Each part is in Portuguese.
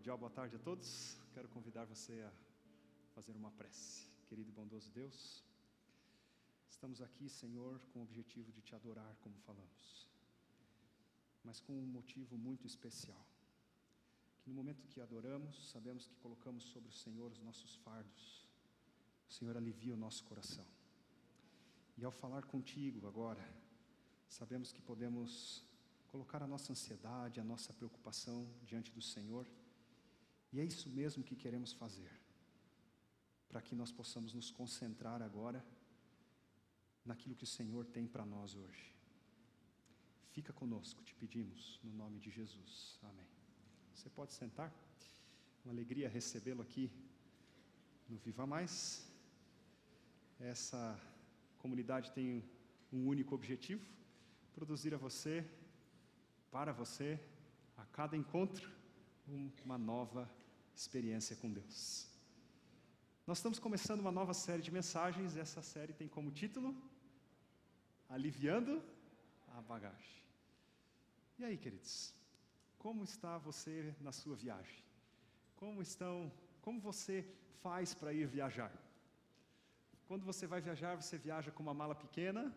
cordial boa tarde a todos. Quero convidar você a fazer uma prece. Querido e bondoso Deus, estamos aqui, Senhor, com o objetivo de Te adorar, como falamos, mas com um motivo muito especial. Que no momento que adoramos, sabemos que colocamos sobre o Senhor os nossos fardos. O Senhor alivia o nosso coração. E ao falar contigo agora, sabemos que podemos colocar a nossa ansiedade, a nossa preocupação diante do Senhor. E é isso mesmo que queremos fazer, para que nós possamos nos concentrar agora naquilo que o Senhor tem para nós hoje. Fica conosco, te pedimos, no nome de Jesus. Amém. Você pode sentar. Uma alegria recebê-lo aqui no Viva Mais. Essa comunidade tem um único objetivo: produzir a você, para você, a cada encontro, uma nova experiência com Deus. Nós estamos começando uma nova série de mensagens. Essa série tem como título Aliviando a Bagagem. E aí, queridos, como está você na sua viagem? Como você faz para ir viajar? Quando você vai viajar, você viaja com uma mala pequena?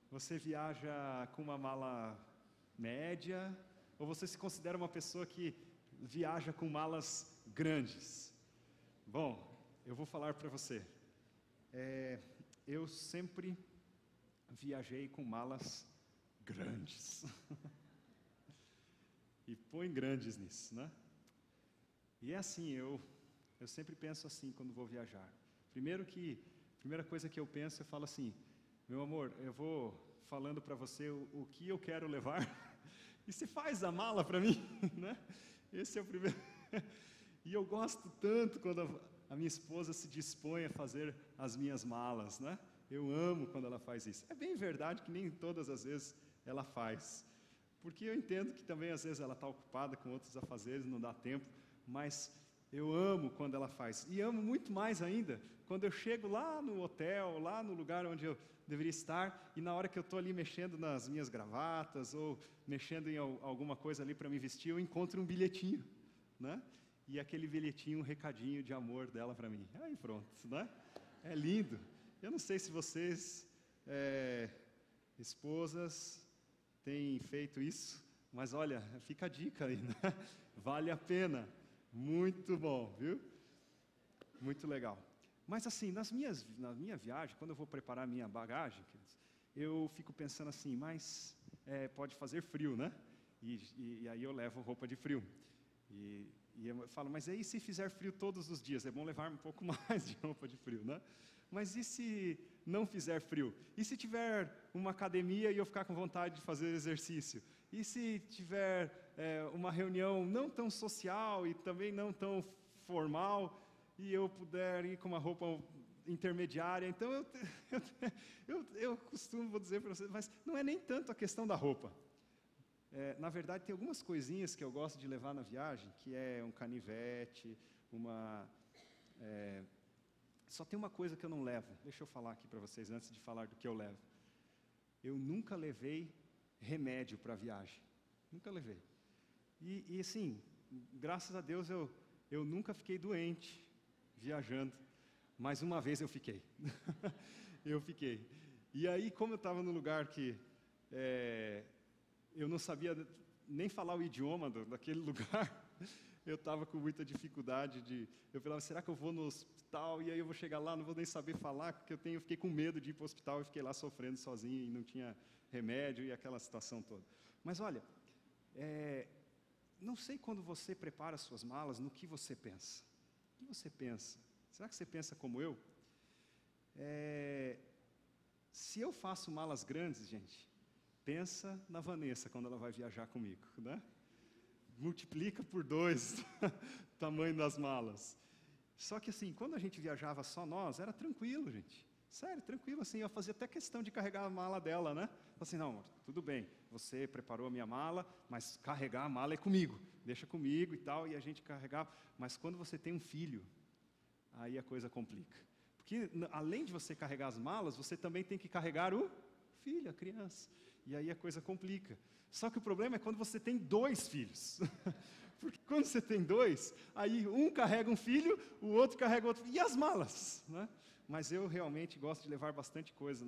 Você viaja com uma mala média? Ou você se considera uma pessoa que viaja com malas grandes? Bom, eu vou falar para você. Eu sempre viajei com malas grandes. E põe grandes nisso, né? E é assim, eu sempre penso assim quando vou viajar. Primeira coisa que eu penso, eu falo assim: meu amor, eu vou falando para você o que eu quero levar, e você faz a mala para mim, né? Esse é o primeiro. E eu gosto tanto quando a minha esposa se dispõe a fazer as minhas malas, né? Eu amo quando ela faz isso. É bem verdade que nem todas as vezes ela faz, porque eu entendo que também às vezes ela está ocupada com outros afazeres, não dá tempo, mas eu amo quando ela faz. E amo muito mais ainda quando eu chego lá no hotel, lá no lugar onde eu deveria estar, e na hora que eu estou ali mexendo nas minhas gravatas, ou mexendo em alguma coisa ali para me vestir, eu encontro um bilhetinho, né? E aquele bilhetinho, um recadinho de amor dela para mim. Aí pronto, né? É lindo. Eu não sei se vocês, esposas, têm feito isso, mas olha, fica a dica aí, né? Vale a pena. Muito bom, viu? Muito legal. Mas assim, na minha viagem, quando eu vou preparar a minha bagagem, eu fico pensando assim, mas pode fazer frio, né? E aí eu levo roupa de frio. E eu falo, mas aí se fizer frio todos os dias, é bom levar um pouco mais de roupa de frio, né? Mas e se não fizer frio? E se tiver uma academia e eu ficar com vontade de fazer exercício? E se tiver uma reunião não tão social e também não tão formal, e eu puder ir com uma roupa intermediária? Então eu costumo dizer para vocês, mas não é nem tanto a questão da roupa. Na verdade, tem algumas coisinhas que eu gosto de levar na viagem, que é um canivete, Só tem uma coisa que eu não levo. Deixa eu falar aqui para vocês, antes de falar do que eu levo. Eu nunca levei remédio para a viagem. Nunca levei. E assim, graças a Deus, eu nunca fiquei doente viajando. Mas uma vez eu fiquei. Eu fiquei. E aí, como eu estava num lugar que eu não sabia nem falar o idioma daquele lugar, eu estava com muita dificuldade eu falava, será que eu vou no hospital? E aí eu vou chegar lá, não vou nem saber falar, porque eu fiquei com medo de ir para o hospital e fiquei lá sofrendo sozinho e não tinha remédio e aquela situação toda. Mas olha, não sei quando você prepara as suas malas, no que você pensa. O que você pensa? Será que você pensa como eu? Se eu faço malas grandes, gente, pensa na Vanessa quando ela vai viajar comigo, né? Multiplica por 2 o tamanho das malas. Só que assim, quando a gente viajava só nós, era tranquilo, gente. Sério, tranquilo, assim, eu fazia até questão de carregar a mala dela, né? Assim, não, amor, tudo bem, você preparou a minha mala, mas carregar a mala é comigo, deixa comigo e tal, e a gente carregava. Mas quando você tem um filho, aí a coisa complica. Porque além de você carregar as malas, você também tem que carregar o filho, a criança. e aí a coisa complica. Só que o problema é quando você tem 2 filhos. Porque quando você tem 2, aí um carrega um filho, o outro carrega outro. E as malas, né? Mas eu realmente gosto de levar bastante coisa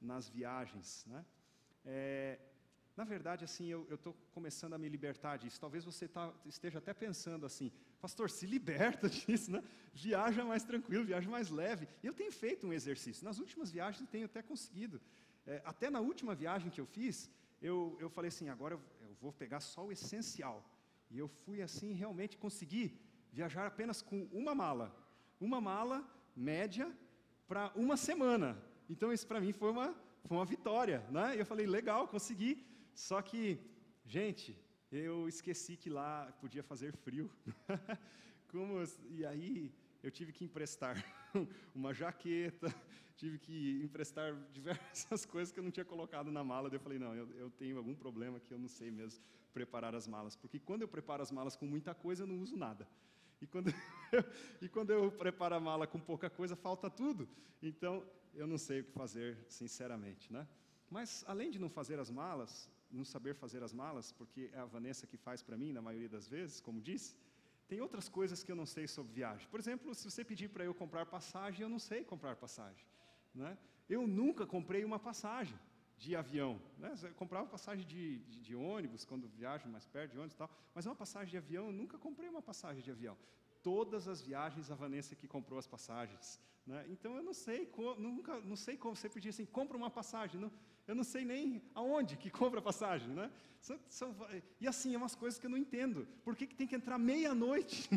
nas viagens, né? Na verdade, assim, eu estou começando a me libertar disso. Talvez você esteja até pensando assim, pastor, se liberta disso, né? Viaja mais tranquilo, viaja mais leve. E eu tenho feito um exercício. Nas últimas viagens eu tenho até conseguido. Até na última viagem que eu fiz, eu falei assim, agora eu vou pegar só o essencial. E eu fui assim, realmente consegui viajar apenas com uma mala média para uma semana. Então isso para mim foi uma vitória, né? E eu falei, legal, consegui. Só que, gente, eu esqueci que lá podia fazer frio. E aí eu tive que emprestar uma jaqueta, tive que emprestar diversas coisas que eu não tinha colocado na mala. Daí eu falei, não, eu tenho algum problema que eu não sei mesmo preparar as malas. Porque quando eu preparo as malas com muita coisa, eu não uso nada. E quando eu preparo a mala com pouca coisa, falta tudo. Então, eu não sei o que fazer, sinceramente, né? Mas, além de não fazer as malas, não saber fazer as malas, porque é a Vanessa que faz para mim, na maioria das vezes, como disse, tem outras coisas que eu não sei sobre viagem. Por exemplo, se você pedir para eu comprar passagem, eu não sei comprar passagem, né? Eu nunca comprei uma passagem de avião, né? Eu comprava passagem de ônibus, quando viajo mais perto de ônibus e tal, mas uma passagem de avião, eu nunca comprei uma passagem de avião. Todas as viagens, a Vanessa que comprou as passagens, né? Então eu não sei não sei como você pedir assim, compra uma passagem, não, eu não sei nem aonde que compra a passagem, né? E assim, é umas coisas que eu não entendo. Por que tem que entrar meia-noite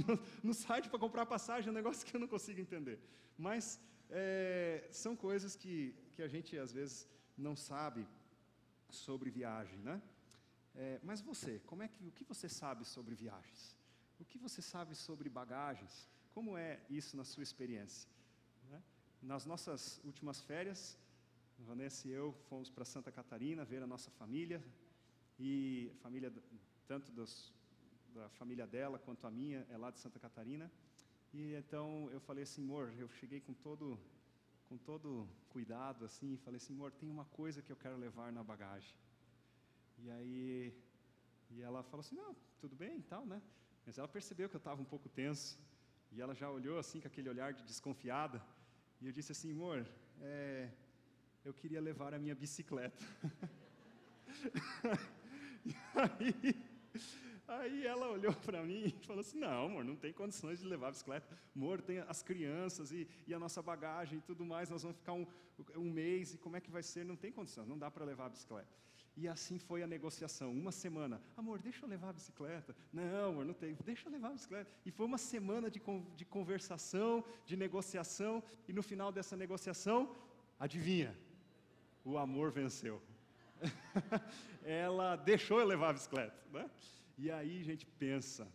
no site para comprar a passagem? É um negócio que eu não consigo entender. Mas são coisas que a gente às vezes não sabe sobre viagem, né? Mas você, o que você sabe sobre viagens? O que você sabe sobre bagagens? Como é isso na sua experiência, né? Nas nossas últimas férias, Vanessa e eu fomos para Santa Catarina ver a nossa família, e a família, tanto da família dela quanto a minha, é lá de Santa Catarina. E então eu falei assim, amor, eu cheguei com todo cuidado, assim, e falei assim, amor, tem uma coisa que eu quero levar na bagagem. E ela falou assim, não, tudo bem e tal, né? Mas ela percebeu que eu estava um pouco tenso, e ela já olhou assim, com aquele olhar de desconfiada, e eu disse assim, amor, eu queria levar a minha bicicleta. Aí ela olhou para mim e falou assim, não, amor, não tem condições de levar a bicicleta. Amor, tem as crianças e a nossa bagagem e tudo mais, nós vamos ficar um mês, e como é que vai ser? Não tem condição, não dá para levar a bicicleta. E assim foi a negociação, uma semana. Amor, deixa eu levar a bicicleta. Não, amor, não tem, deixa eu levar a bicicleta. E foi uma semana de conversação, de negociação, e no final dessa negociação, adivinha? O amor venceu. Ela deixou eu levar a bicicleta, né? E aí a gente pensa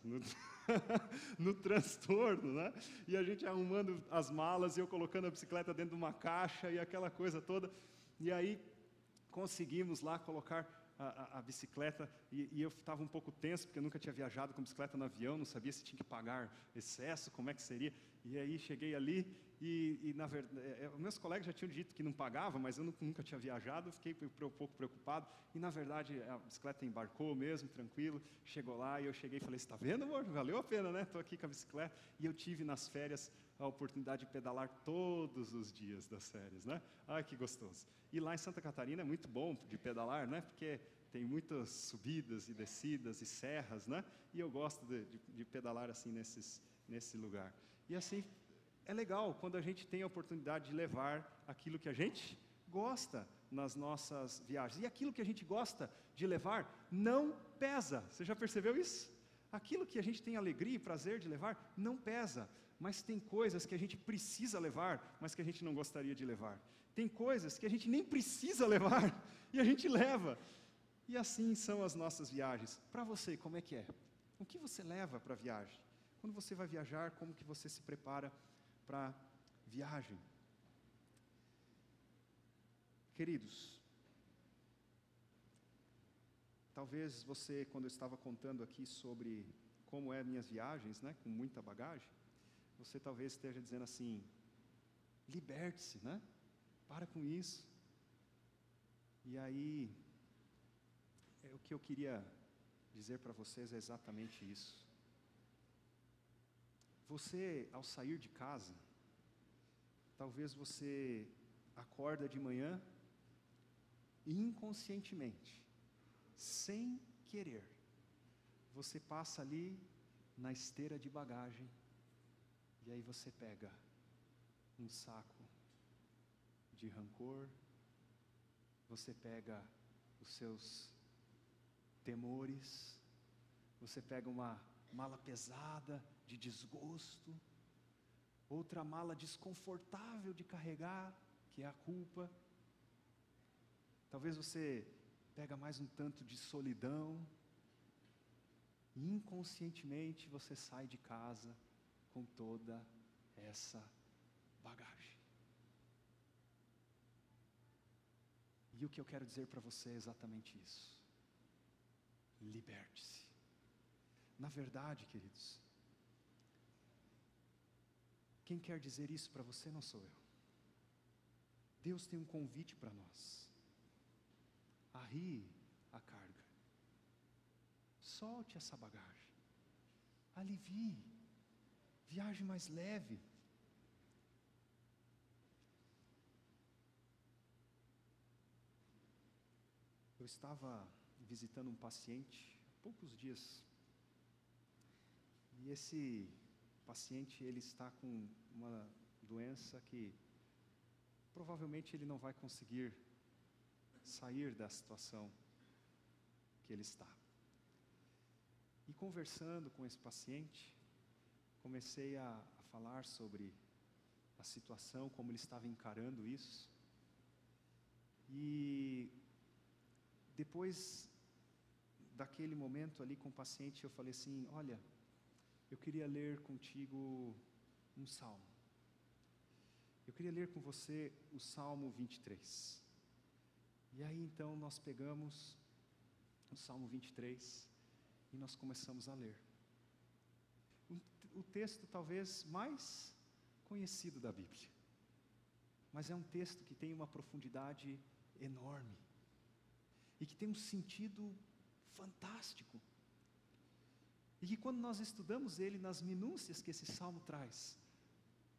no transtorno, né? E a gente arrumando as malas e eu colocando a bicicleta dentro de uma caixa e aquela coisa toda. E aí conseguimos lá colocar a bicicleta, e eu estava um pouco tenso, porque eu nunca tinha viajado com bicicleta no avião, não sabia se tinha que pagar excesso, como é que seria. E aí cheguei ali, e na verdade, meus colegas já tinham dito que não pagava, mas eu nunca tinha viajado, fiquei um pouco preocupado, e na verdade a bicicleta embarcou mesmo, tranquilo, chegou lá, e eu cheguei e falei, está vendo, amor? Valeu a pena, né? Estou aqui com a bicicleta, e eu tive nas férias a oportunidade de pedalar todos os dias das férias, né? Ai, que gostoso. E lá em Santa Catarina é muito bom de pedalar, né? Porque tem muitas subidas e descidas e serras, né? E eu gosto de pedalar assim nesse lugar. E assim, é legal quando a gente tem a oportunidade de levar aquilo que a gente gosta nas nossas viagens. E aquilo que a gente gosta de levar não pesa. Você já percebeu isso? Aquilo que a gente tem alegria e prazer de levar não pesa. Mas tem coisas que a gente precisa levar, mas que a gente não gostaria de levar. Tem coisas que a gente nem precisa levar e a gente leva. E assim são as nossas viagens. Para você, como é que é? O que você leva para a viagem? Quando você vai viajar, como que você se prepara para a viagem? Queridos, talvez você, quando eu estava contando aqui sobre como é minhas viagens, né, com muita bagagem, você talvez esteja dizendo assim, liberte-se, né? Para com isso. E aí, o que eu queria dizer para vocês é exatamente isso. Você, ao sair de casa, talvez você acorda de manhã e inconscientemente, sem querer, você passa ali na esteira de bagagem e aí você pega um saco de rancor, você pega os seus temores, você pega uma mala pesada de desgosto, outra mala desconfortável de carregar, que é a culpa. Talvez você pega mais um tanto de solidão, e inconscientemente você sai de casa com toda essa bagagem. E o que eu quero dizer para você é exatamente isso. Liberte-se. Na verdade, queridos, quem quer dizer isso para você não sou eu. Deus tem um convite para nós. Arrie a carga. Solte essa bagagem. Alivie. Viaje mais leve. Eu estava visitando um paciente há poucos dias. E esse paciente, ele está com uma doença que provavelmente ele não vai conseguir sair da situação que ele está. E conversando com esse paciente, comecei a falar sobre a situação, como ele estava encarando isso. E depois daquele momento ali com o paciente, eu falei assim: olha, eu queria ler contigo um salmo. Eu queria ler com você o Salmo 23. E aí então nós pegamos o Salmo 23 e nós começamos a ler. O texto talvez mais conhecido da Bíblia. Mas é um texto que tem uma profundidade enorme. E que tem um sentido fantástico. E que quando nós estudamos ele nas minúcias que esse salmo traz,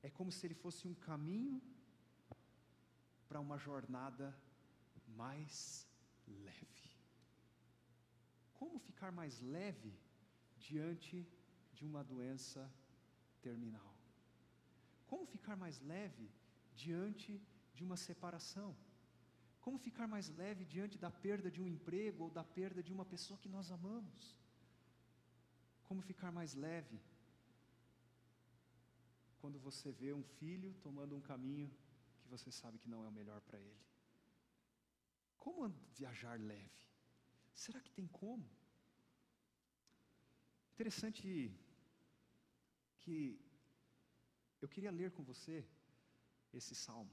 é como se ele fosse um caminho para uma jornada mais leve. Como ficar mais leve diante de uma doença terminal? Como ficar mais leve diante de uma separação? Como ficar mais leve diante da perda de um emprego ou da perda de uma pessoa que nós amamos? Como ficar mais leve quando você vê um filho tomando um caminho que você sabe que não é o melhor para ele? Como viajar leve? Será que tem como? Interessante que eu queria ler com você esse salmo,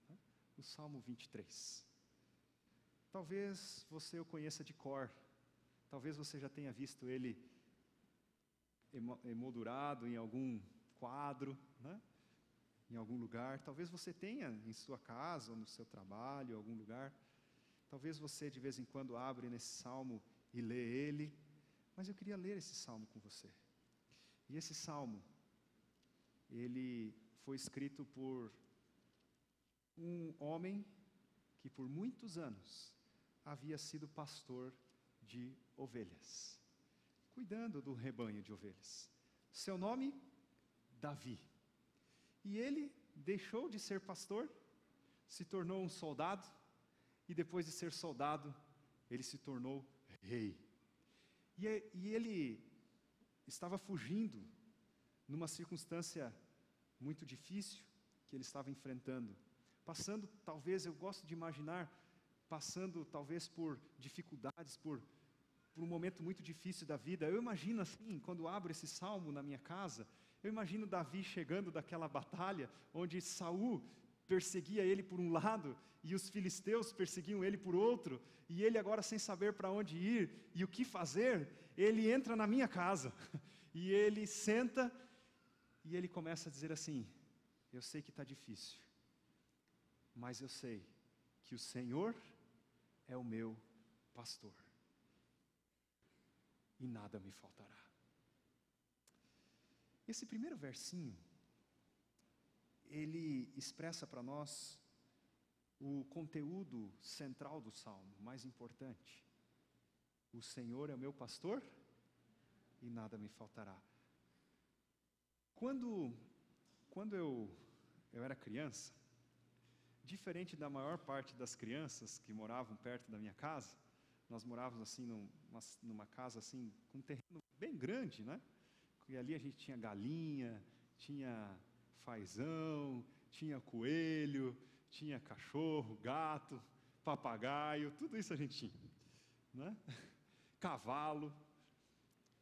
né? O Salmo 23. Talvez você o conheça de cor, talvez você já tenha visto ele emoldurado em algum quadro, né? Em algum lugar. Talvez você tenha em sua casa ou no seu trabalho, em algum lugar. Talvez você de vez em quando abre nesse salmo e lê ele. Mas eu queria ler esse salmo com você. E esse salmo, ele foi escrito por um homem que por muitos anos havia sido pastor de ovelhas, cuidando do rebanho de ovelhas. Seu nome, Davi. E ele deixou de ser pastor, se tornou um soldado, e depois de ser soldado, ele se tornou rei. E ele estava fugindo numa circunstância muito difícil que ele estava enfrentando, passando, talvez, eu gosto de imaginar, passando talvez por dificuldades, por um momento muito difícil da vida. Eu imagino assim, quando abro esse salmo na minha casa, eu imagino Davi chegando daquela batalha, onde Saul perseguia ele por um lado, e os filisteus perseguiam ele por outro, e ele agora sem saber para onde ir, e o que fazer, ele entra na minha casa, e ele senta, e ele começa a dizer assim: eu sei que está difícil, mas eu sei que o Senhor é o meu pastor. e nada me faltará. Esse primeiro versinho, ele expressa para nós o conteúdo central do Salmo, mais importante. O Senhor é o meu pastor e nada me faltará. Quando eu era criança, diferente da maior parte das crianças que moravam perto da minha casa, nós morávamos assim numa casa assim com um terreno bem grande, né? E ali a gente tinha galinha, tinha fazão, tinha coelho, tinha cachorro, gato, papagaio, tudo isso a gente tinha, né? Cavalo.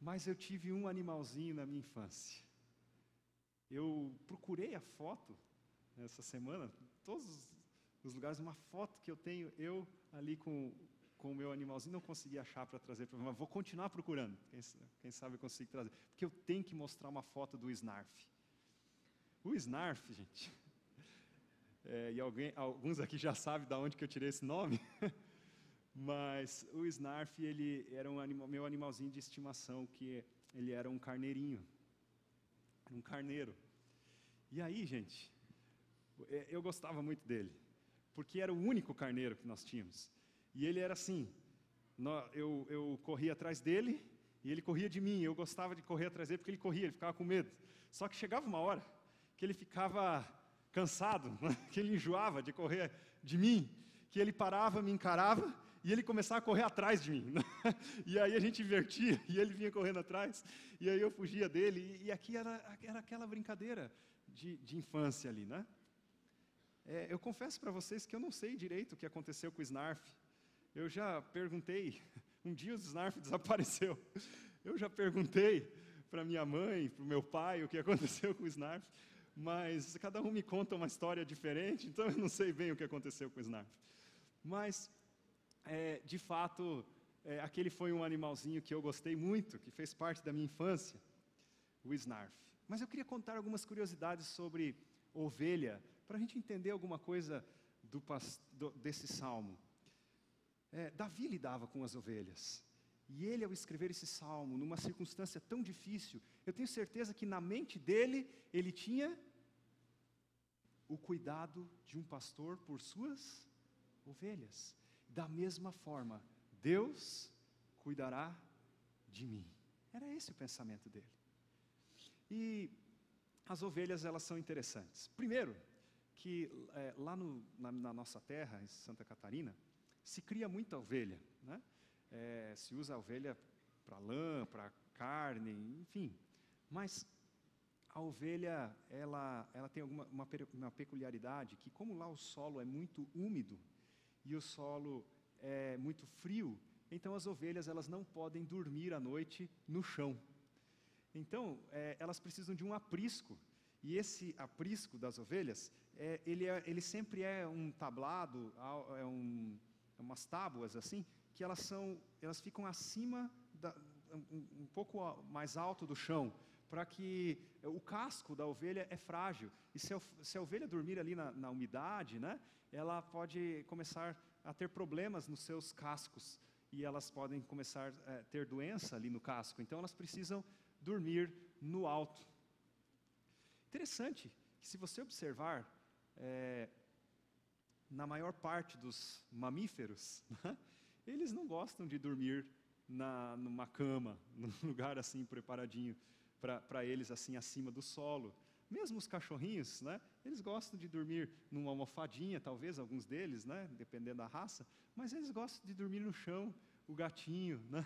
Mas eu tive um animalzinho na minha infância. Eu procurei a foto essa semana, todos os lugares, uma foto que eu tenho, eu ali com o meu animalzinho, não consegui achar para trazer para mim, mas vou continuar procurando, quem sabe eu consigo trazer, porque eu tenho que mostrar uma foto do Snarf. O Snarf, gente, e alguns aqui já sabem de onde que eu tirei esse nome, mas o Snarf, ele era meu animalzinho de estimação, que ele era um carneirinho, um carneiro. E aí, gente, eu gostava muito dele, porque era o único carneiro que nós tínhamos. E ele era assim, eu corria atrás dele, e ele corria de mim. Eu gostava de correr atrás dele, porque ele corria, ele ficava com medo. Só que chegava uma hora que ele ficava cansado, que ele enjoava de correr de mim, que ele parava, me encarava, e ele começava a correr atrás de mim. E aí a gente invertia, e ele vinha correndo atrás, e aí eu fugia dele, e aqui era aquela brincadeira de infância ali, né? Eu confesso para vocês que eu não sei direito o que aconteceu com o Snarf. Eu já perguntei, um dia o Snarf desapareceu. Eu já perguntei para minha mãe, para o meu pai, o que aconteceu com o Snarf, mas cada um me conta uma história diferente, então eu não sei bem o que aconteceu com o Snarf. Mas, de fato, aquele foi um animalzinho que eu gostei muito, que fez parte da minha infância, o Snarf. Mas eu queria contar algumas curiosidades sobre ovelha, para a gente entender alguma coisa desse salmo. Davi lidava com as ovelhas, e ele, ao escrever esse salmo, numa circunstância tão difícil, eu tenho certeza que na mente dele, ele tinha o cuidado de um pastor por suas ovelhas. Da mesma forma, Deus cuidará de mim. Era esse o pensamento dele. E as ovelhas, elas são interessantes. Primeiro, que lá na nossa terra, em Santa Catarina, se cria muita ovelha, né? Se usa a ovelha para lã, para carne, enfim. Mas a ovelha, ela tem uma peculiaridade, que como lá o solo é muito úmido, e o solo é muito frio, então as ovelhas, elas não podem dormir à noite no chão. Então, elas precisam de um aprisco, e esse aprisco das ovelhas, ele sempre é um tablado, umas tábuas assim, que elas ficam acima, um pouco mais alto do chão, para que o casco da ovelha é frágil, e se a ovelha dormir ali na umidade, né, ela pode começar a ter problemas nos seus cascos, e elas podem começar a ter doença ali no casco, então elas precisam dormir no alto. Interessante que, se você observar, na maior parte dos mamíferos, né, eles não gostam de dormir numa cama, num lugar assim preparadinho para eles, assim acima do solo. Mesmo os cachorrinhos, né, eles gostam de dormir numa almofadinha, talvez alguns deles, né, dependendo da raça, mas eles gostam de dormir no chão, o gatinho, né,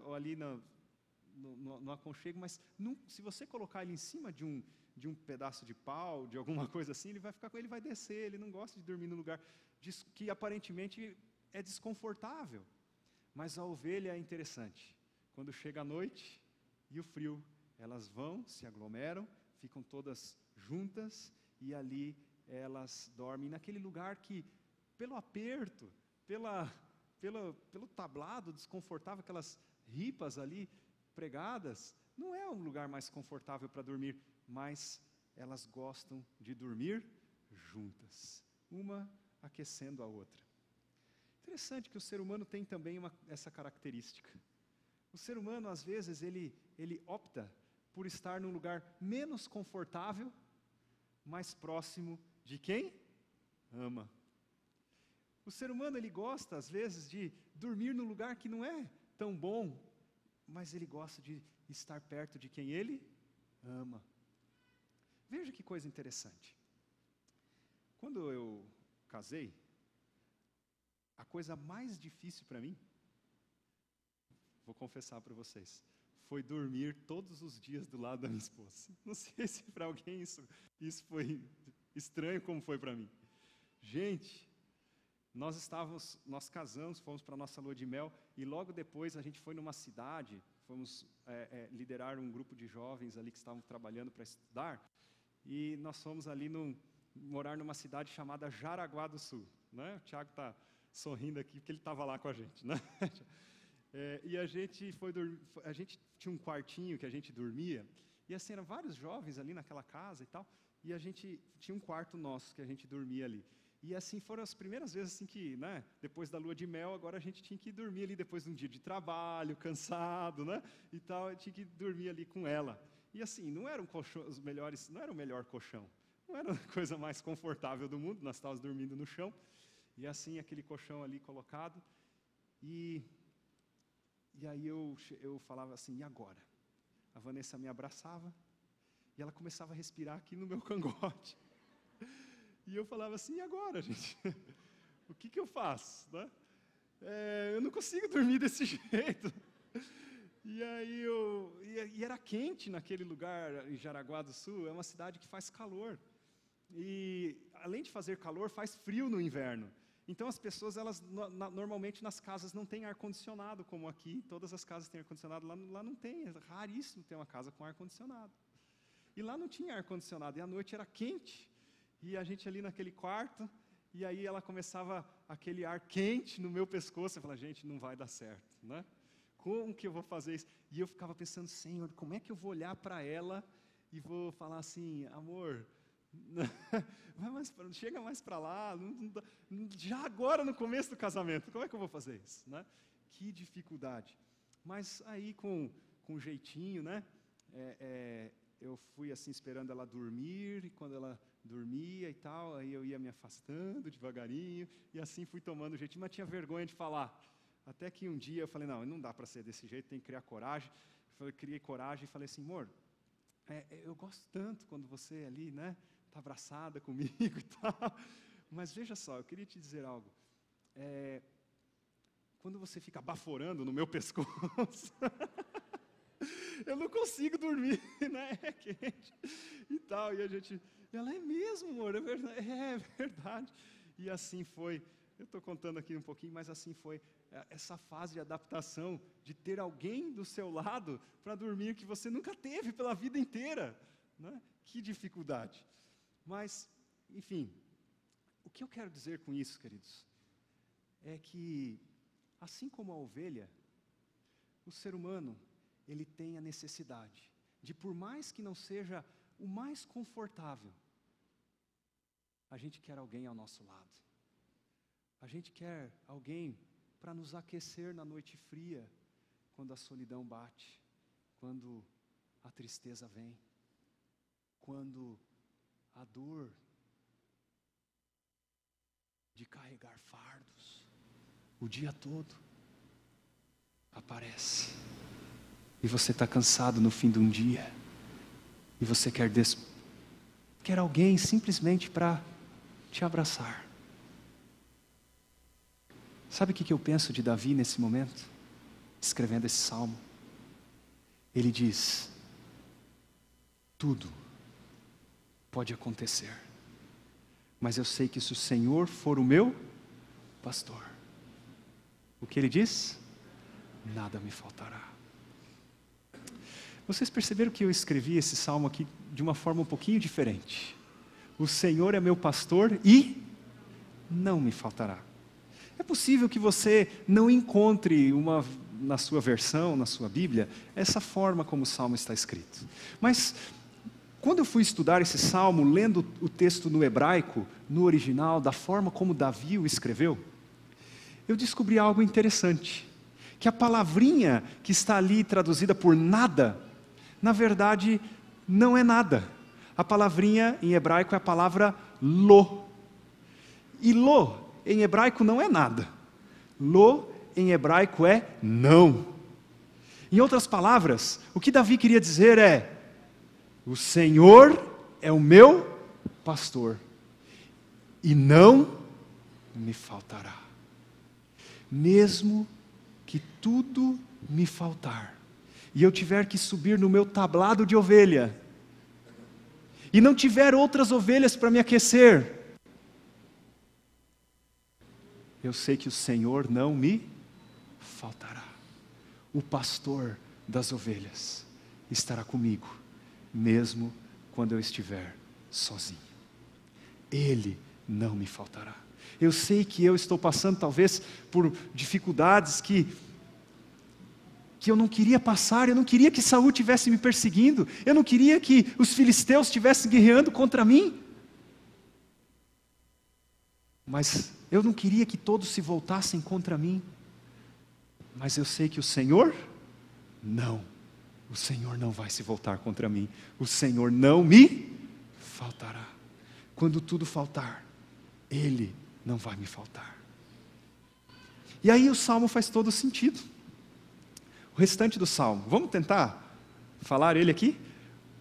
ou ali no aconchego, mas se você colocar ele em cima de um pedaço de pau, de alguma coisa assim, ele vai descer, ele não gosta de dormir num lugar que aparentemente é desconfortável. Mas a ovelha é interessante. Quando chega a noite e o frio, elas vão, se aglomeram, ficam todas juntas, e ali elas dormem naquele lugar que, pelo aperto, pelo tablado desconfortável, aquelas ripas ali pregadas, não é um lugar mais confortável para dormir, mas elas gostam de dormir juntas, uma aquecendo a outra. Interessante que o ser humano tem também essa característica. O ser humano, às vezes, ele opta por estar num lugar menos confortável, mais próximo de quem ama. O ser humano, ele gosta, às vezes, de dormir num lugar que não é tão bom, mas ele gosta de estar perto de quem ele ama. Veja que coisa interessante. Quando eu casei, a coisa mais difícil para mim, vou confessar para vocês, foi dormir todos os dias do lado da minha esposa. Não sei se para alguém isso foi estranho como foi para mim. Gente, nós casamos, fomos para a nossa lua de mel, e logo depois a gente foi numa cidade, fomos liderar um grupo de jovens ali que estavam trabalhando para estudar, e nós fomos ali morar numa cidade chamada Jaraguá do Sul. Né? O Tiago está sorrindo aqui porque ele estava lá com a gente. Né? E a gente tinha um quartinho que a gente dormia, e assim, eram vários jovens ali naquela casa e tal, e a gente tinha um quarto nosso que a gente dormia ali. E assim, foram as primeiras vezes assim que, né, depois da lua de mel, agora a gente tinha que dormir ali depois de um dia de trabalho, cansado, né, e tal, eu tinha que dormir ali com ela. E assim, não era não era o melhor colchão, não era a coisa mais confortável do mundo, nós estávamos dormindo no chão, e assim, aquele colchão ali colocado, e aí eu falava assim, e agora? A Vanessa me abraçava, e ela começava a respirar aqui no meu cangote. E eu falava assim, e agora, gente? O que eu faço? Né? Eu não consigo dormir desse jeito. E aí e era quente naquele lugar, em Jaraguá do Sul, é uma cidade que faz calor. E além de fazer calor, faz frio no inverno. Então as pessoas, elas normalmente nas casas não têm ar-condicionado, como aqui, todas as casas têm ar-condicionado, lá não tem, é raríssimo ter uma casa com ar-condicionado. E lá não tinha ar-condicionado, e à noite era quente. E a gente ali naquele quarto, e aí ela começava aquele ar quente no meu pescoço, eu falava, gente, não vai dar certo, né? Como que eu vou fazer isso? E eu ficava pensando, Senhor, como é que eu vou olhar para ela e vou falar assim, amor, chega mais para lá, já agora no começo do casamento, como é que eu vou fazer isso, né? Que dificuldade. Mas aí com jeitinho, né? Eu fui assim esperando ela dormir, e quando ela dormia e tal, aí eu ia me afastando devagarinho, e assim fui tomando jeitinho, mas tinha vergonha de falar. Até que um dia eu falei, não dá para ser desse jeito, tem que criar coragem. Criei coragem e falei assim, amor, eu gosto tanto quando você ali, né, está abraçada comigo e tal, mas veja só, eu queria te dizer algo. Quando você fica baforando no meu pescoço, eu não consigo dormir, né? É quente e tal. E ela, é mesmo, amor, é verdade. E assim foi, eu estou contando aqui um pouquinho, mas assim foi essa fase de adaptação, de ter alguém do seu lado para dormir que você nunca teve pela vida inteira, né? Que dificuldade. Mas, enfim, o que eu quero dizer com isso, queridos, é que, assim como a ovelha, o ser humano, ele tem a necessidade de, por mais que não seja o mais confortável, a gente quer alguém ao nosso lado. A gente quer alguém para nos aquecer na noite fria, quando a solidão bate, quando a tristeza vem, quando a dor de carregar fardos o dia todo aparece. E você está cansado no fim de um dia, e você quer alguém simplesmente para te abraçar. Sabe o que eu penso de Davi nesse momento, escrevendo esse salmo? Ele diz, tudo pode acontecer, mas eu sei que se o Senhor for o meu pastor, o que ele diz? Nada me faltará. Vocês perceberam que eu escrevi esse salmo aqui de uma forma um pouquinho diferente? O Senhor é meu pastor e não me faltará. É possível que você não encontre na sua versão, na sua Bíblia, essa forma como o salmo está escrito. Mas, quando eu fui estudar esse salmo, lendo o texto no hebraico, no original, da forma como Davi o escreveu, eu descobri algo interessante. que a palavrinha que está ali traduzida por nada, na verdade não é nada. A palavrinha em hebraico é a palavra lo. E lo em hebraico não é nada. Lo em hebraico é não. Em outras palavras, o que Davi queria dizer é: o Senhor é o meu pastor, e não me faltará. Mesmo que tudo me faltar, e eu tiver que subir no meu tablado de ovelha, e não tiver outras ovelhas para me aquecer, eu sei que o Senhor não me faltará. O pastor das ovelhas estará comigo, mesmo quando eu estiver sozinho. Ele não me faltará. Eu sei que eu estou passando talvez por dificuldades que eu não queria passar. Eu não queria que Saul estivesse me perseguindo, eu não queria que os filisteus estivessem guerreando contra mim, mas eu não queria que todos se voltassem contra mim. Mas eu sei que o Senhor não vai se voltar contra mim. O Senhor não me faltará. Quando tudo faltar, Ele não vai me faltar. E aí o salmo faz todo sentido. O restante do salmo, vamos tentar falar ele aqui?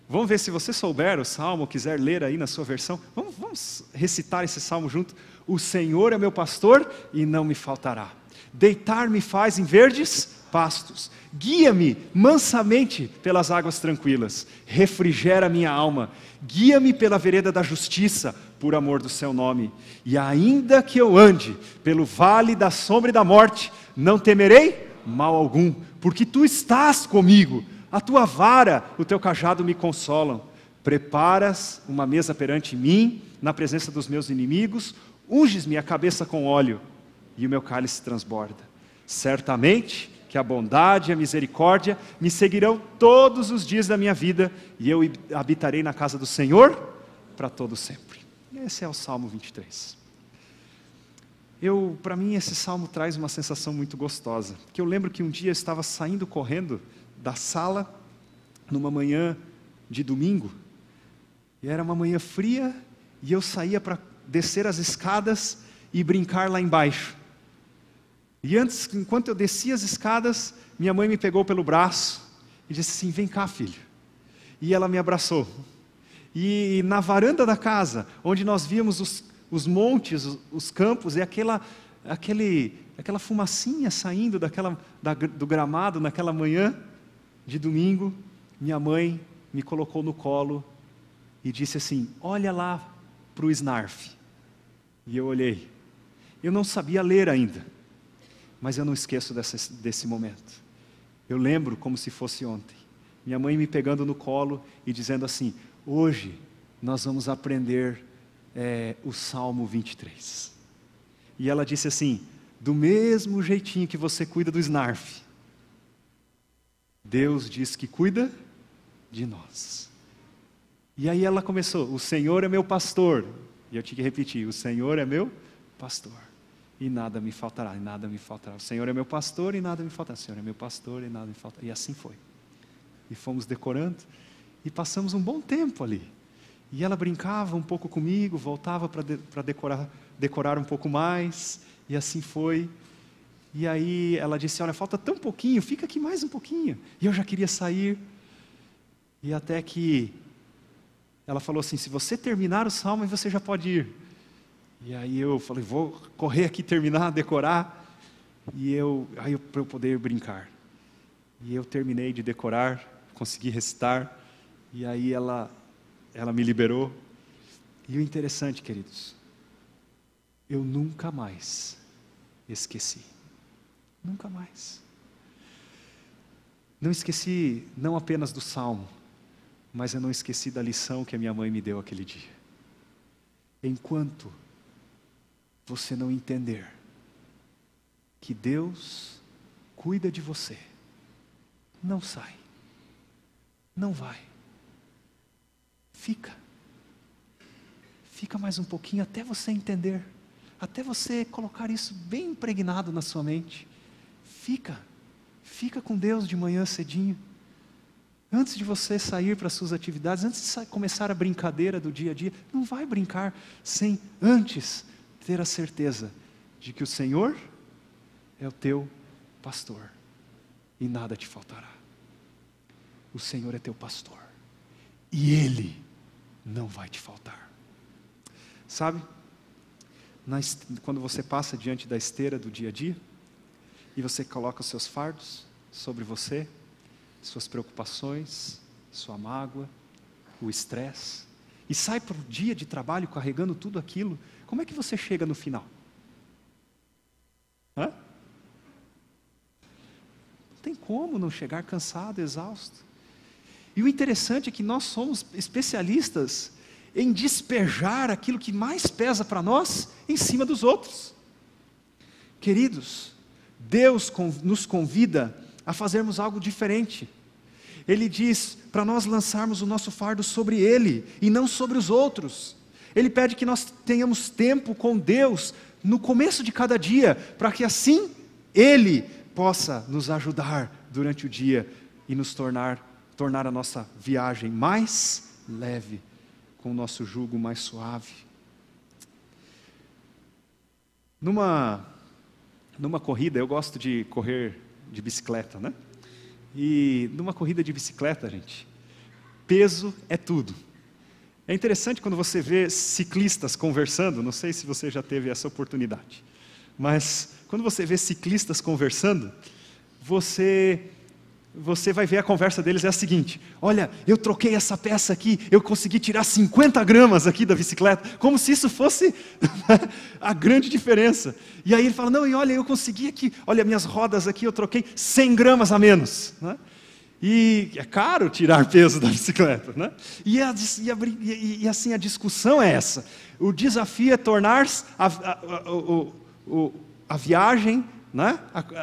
Vamos ver se você souber o salmo, quiser ler aí na sua versão. Vamos recitar esse salmo junto. O Senhor é meu pastor e não me faltará. Deitar-me faz em verdes pastos. Guia-me mansamente pelas águas tranquilas. Refrigera minha alma. Guia-me pela vereda da justiça, por amor do seu nome. E ainda que eu ande pelo vale da sombra e da morte, não temerei mal algum, porque tu estás comigo. A tua vara, o teu cajado me consolam. Preparas uma mesa perante mim, na presença dos meus inimigos. Unges-me a cabeça com óleo, e o meu cálice transborda. Certamente que a bondade e a misericórdia me seguirão todos os dias da minha vida, e eu habitarei na casa do Senhor para todo sempre. Esse é o Salmo 23. Para mim esse salmo traz uma sensação muito gostosa, porque eu lembro que um dia eu estava saindo correndo da sala, numa manhã de domingo, e era uma manhã fria, e eu saía para descer as escadas e brincar lá embaixo. E enquanto eu descia as escadas, minha mãe me pegou pelo braço e disse assim: vem cá, filho. E ela me abraçou. E na varanda da casa, onde nós víamos os montes, os campos, e aquela fumacinha saindo do gramado naquela manhã de domingo, minha mãe me colocou no colo e disse assim: olha lá para o Snarf. E eu olhei. Eu não sabia ler ainda, mas eu não esqueço desse momento. Eu lembro como se fosse ontem. Minha mãe me pegando no colo e dizendo assim: hoje nós vamos aprender o Salmo 23. E ela disse assim: do mesmo jeitinho que você cuida do Snarf, Deus diz que cuida de nós. E aí ela começou: o Senhor é meu pastor. E eu tinha que repetir: o Senhor é meu pastor, e nada me faltará, e nada me faltará. O Senhor é meu pastor e nada me faltará. O Senhor é meu pastor e nada me faltará. E assim foi. E fomos decorando, e passamos um bom tempo ali. E ela brincava um pouco comigo, voltava para decorar um pouco mais, e assim foi. E aí ela disse: olha, falta tão pouquinho, fica aqui mais um pouquinho. E eu já queria sair, e até que ela falou assim: se você terminar o salmo, você já pode ir. E aí eu falei: vou correr aqui, terminar, decorar, para eu poder brincar. E eu terminei de decorar, consegui recitar, e aí ela me liberou. E o interessante, queridos, eu nunca mais esqueci. Nunca mais. Não esqueci não apenas do salmo, mas eu não esqueci da lição que a minha mãe me deu aquele dia. Enquanto você não entender que Deus cuida de você, não sai, não vai, fica mais um pouquinho até você entender, até você colocar isso bem impregnado na sua mente. Fica, Fica com Deus de manhã cedinho. Antes de você sair para as suas atividades, antes de começar a brincadeira do dia a dia, não vai brincar sem antes ter a certeza de que o Senhor é o teu pastor e nada te faltará. O Senhor é teu pastor e Ele não vai te faltar. Sabe, quando você passa diante da esteira do dia a dia e você coloca os seus fardos sobre você, suas preocupações, sua mágoa, o estresse, e sai para o dia de trabalho carregando tudo aquilo, como é que você chega no final? Não tem como não chegar cansado, exausto. E o interessante é que nós somos especialistas em despejar aquilo que mais pesa para nós em cima dos outros. Queridos, Deus nos convida a fazermos algo diferente. Ele diz para nós lançarmos o nosso fardo sobre Ele e não sobre os outros. Ele pede que nós tenhamos tempo com Deus no começo de cada dia, para que assim Ele possa nos ajudar durante o dia e nos tornar a nossa viagem mais leve, com o nosso jugo mais suave. Numa corrida, eu gosto de correr de bicicleta, né? E numa corrida de bicicleta, gente, peso é tudo. É interessante quando você vê ciclistas conversando, não sei se você já teve essa oportunidade, mas quando você vê ciclistas conversando, você vai ver a conversa deles é a seguinte: olha, eu troquei essa peça aqui, eu consegui tirar 50 gramas aqui da bicicleta, como se isso fosse a grande diferença. E aí ele fala, não, e olha, eu consegui aqui, olha, minhas rodas aqui, eu troquei 100 gramas a menos, né? E é caro tirar peso da bicicleta, né? E assim a discussão é essa. O desafio é tornar a viagem, né,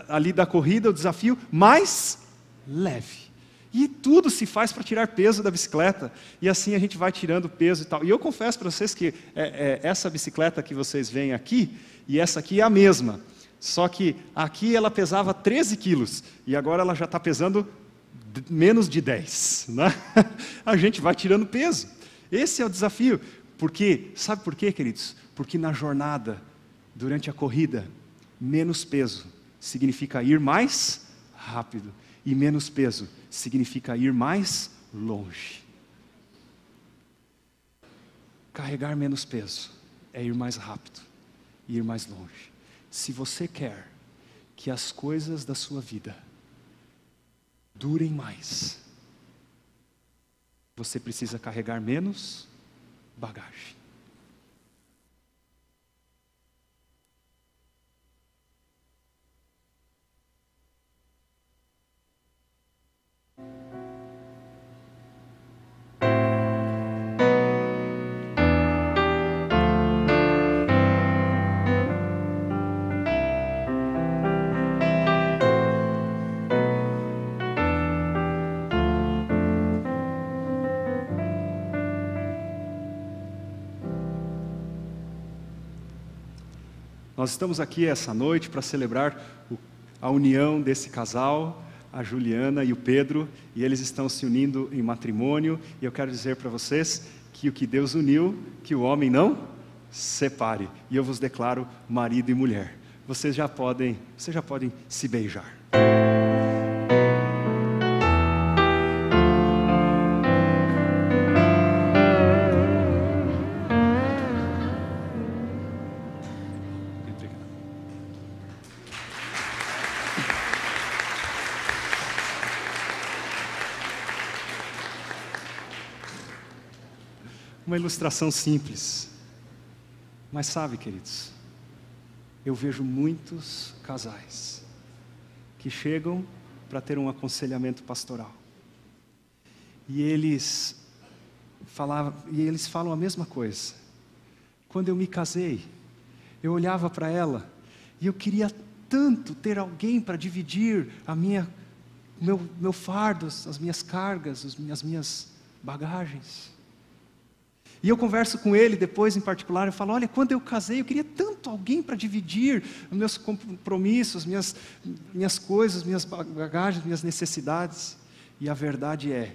ali da corrida, o desafio mais leve. E tudo se faz para tirar peso da bicicleta. E assim a gente vai tirando peso e tal. E eu confesso para vocês que essa bicicleta que vocês veem aqui, e essa aqui é a mesma. Só que aqui ela pesava 13 quilos. E agora ela já está pesando menos de 10. Né? A gente vai tirando peso. Esse é o desafio. Sabe por quê, queridos? Porque na jornada, durante a corrida, menos peso significa ir mais rápido. E menos peso significa ir mais longe. Carregar menos peso é ir mais rápido e ir mais longe. Se você quer que as coisas da sua vida durem mais, você precisa carregar menos bagagem. Nós estamos aqui essa noite para celebrar a união desse casal, a Juliana e o Pedro, e eles estão se unindo em matrimônio, e eu quero dizer para vocês que o que Deus uniu, que o homem não separe, e eu vos declaro marido e mulher. Vocês já podem se beijar. Uma ilustração simples, mas sabe, queridos, eu vejo muitos casais que chegam para ter um aconselhamento pastoral e eles falam a mesma coisa. Quando eu me casei, eu olhava para ela e eu queria tanto ter alguém para dividir meu fardo, as minhas cargas, as minhas bagagens. E eu converso com ele depois, em particular, eu falo, olha, quando eu casei, eu queria tanto alguém para dividir os meus compromissos, minhas coisas, minhas bagagens, minhas necessidades. E a verdade é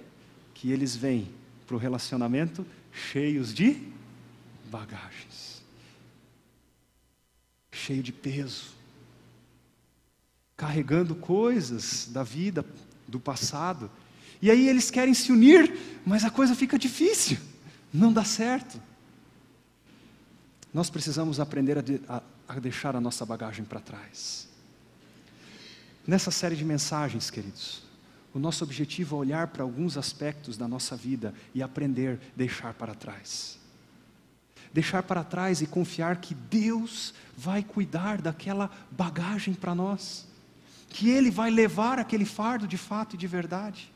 que eles vêm para o relacionamento cheios de bagagens, cheio de peso, carregando coisas da vida, do passado. E aí eles querem se unir, mas a coisa fica difícil. Não dá certo. Nós precisamos aprender a deixar a nossa bagagem para trás. Nessa série de mensagens, queridos, o nosso objetivo é olhar para alguns aspectos da nossa vida e aprender a deixar para trás. Deixar para trás e confiar que Deus vai cuidar daquela bagagem para nós. Que Ele vai levar aquele fardo de fato e de verdade.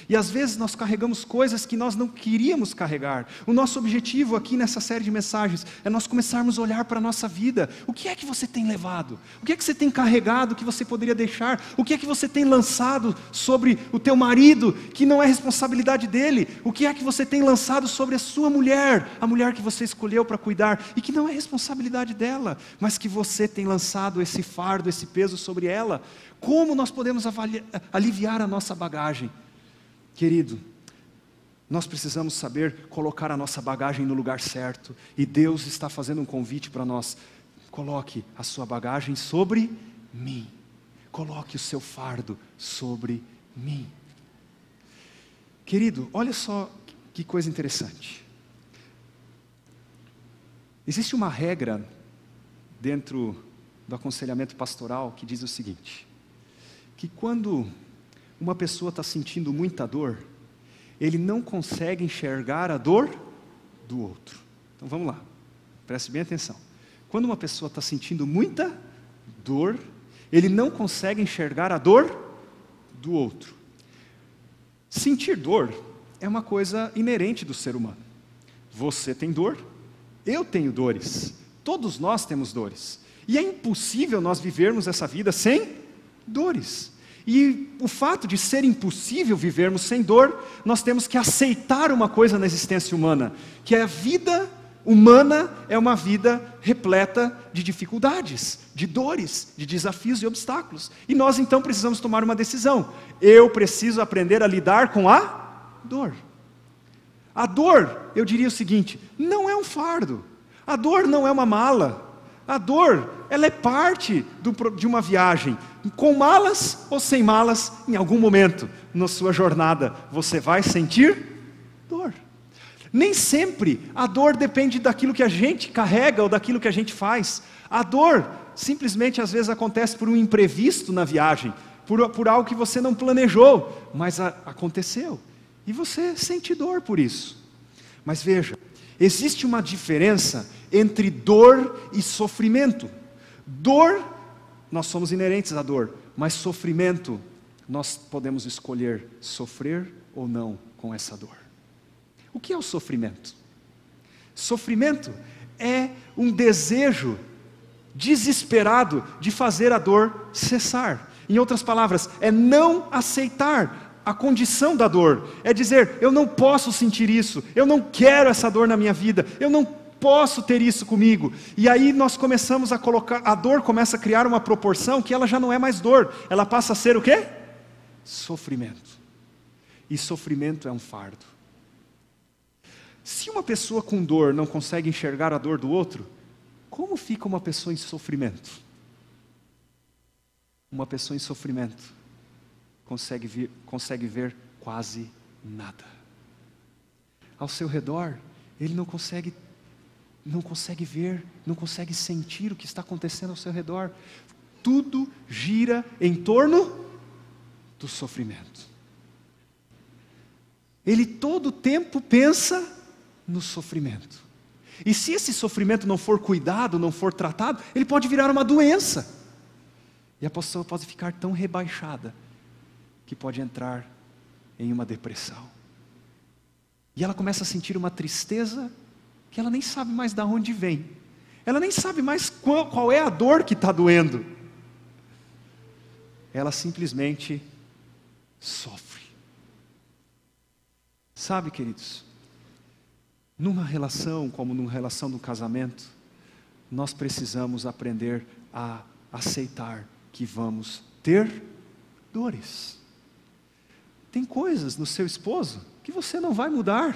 E às vezes nós carregamos coisas que nós não queríamos carregar. O nosso objetivo aqui nessa série de mensagens é nós começarmos a olhar para a nossa vida. O que é que você tem levado? O que é que você tem carregado que você poderia deixar? O que é que você tem lançado sobre o teu marido que não é responsabilidade dele? O que é que você tem lançado sobre a sua mulher? A mulher que você escolheu para cuidar e que não é responsabilidade dela, mas que você tem lançado esse fardo, esse peso sobre ela. Como nós podemos aliviar a nossa bagagem? Querido, nós precisamos saber colocar a nossa bagagem no lugar certo. E Deus está fazendo um convite para nós. Coloque a sua bagagem sobre mim. Coloque o seu fardo sobre mim. Querido, olha só que coisa interessante. Existe uma regra dentro do aconselhamento pastoral que diz o seguinte: que quando uma pessoa está sentindo muita dor, ele não consegue enxergar a dor do outro. Então vamos lá, preste bem atenção. Quando uma pessoa está sentindo muita dor, ele não consegue enxergar a dor do outro. Sentir dor é uma coisa inerente do ser humano. Você tem dor, eu tenho dores, todos nós temos dores. E é impossível nós vivermos essa vida sem dores. E o fato de ser impossível vivermos sem dor, nós temos que aceitar uma coisa na existência humana, que a vida humana é uma vida repleta de dificuldades, de dores, de desafios e obstáculos. E nós então precisamos tomar uma decisão. Eu preciso aprender a lidar com a dor. A dor, eu diria o seguinte, não é um fardo. A dor não é uma mala. A dor, ela é parte de uma viagem. Com malas ou sem malas, em algum momento na sua jornada, você vai sentir dor. Nem sempre a dor depende daquilo que a gente carrega ou daquilo que a gente faz. A dor simplesmente às vezes acontece por um imprevisto na viagem, por algo que você não planejou, mas aconteceu. E você sente dor por isso. Mas veja, existe uma diferença entre dor e sofrimento. Dor, nós somos inerentes à dor, mas sofrimento, nós podemos escolher sofrer ou não com essa dor. O que é o sofrimento? Sofrimento é um desejo desesperado de fazer a dor cessar. Em outras palavras, é não aceitar a condição da dor. É dizer, eu não posso sentir isso, eu não quero essa dor na minha vida, eu não posso ter isso comigo. E aí nós começamos a colocar, a dor começa a criar uma proporção que ela já não é mais dor, ela passa a ser o quê? Sofrimento. E sofrimento é um fardo. Se uma pessoa com dor não consegue enxergar a dor do outro, como fica uma pessoa em sofrimento? Uma pessoa em sofrimento consegue ver quase nada. Ao seu redor, ele não consegue ver, não consegue sentir o que está acontecendo ao seu redor. Tudo gira em torno do sofrimento. Ele todo o tempo pensa no sofrimento. E se esse sofrimento não for cuidado, não for tratado, ele pode virar uma doença. E a pessoa pode ficar tão rebaixada que pode entrar em uma depressão. E ela começa a sentir uma tristeza que ela nem sabe mais de onde vem. Ela nem sabe mais qual é a dor que está doendo. Ela simplesmente sofre. Sabe, queridos, numa relação como numa relação do casamento, nós precisamos aprender a aceitar que vamos ter dores. Tem coisas no seu esposo que você não vai mudar,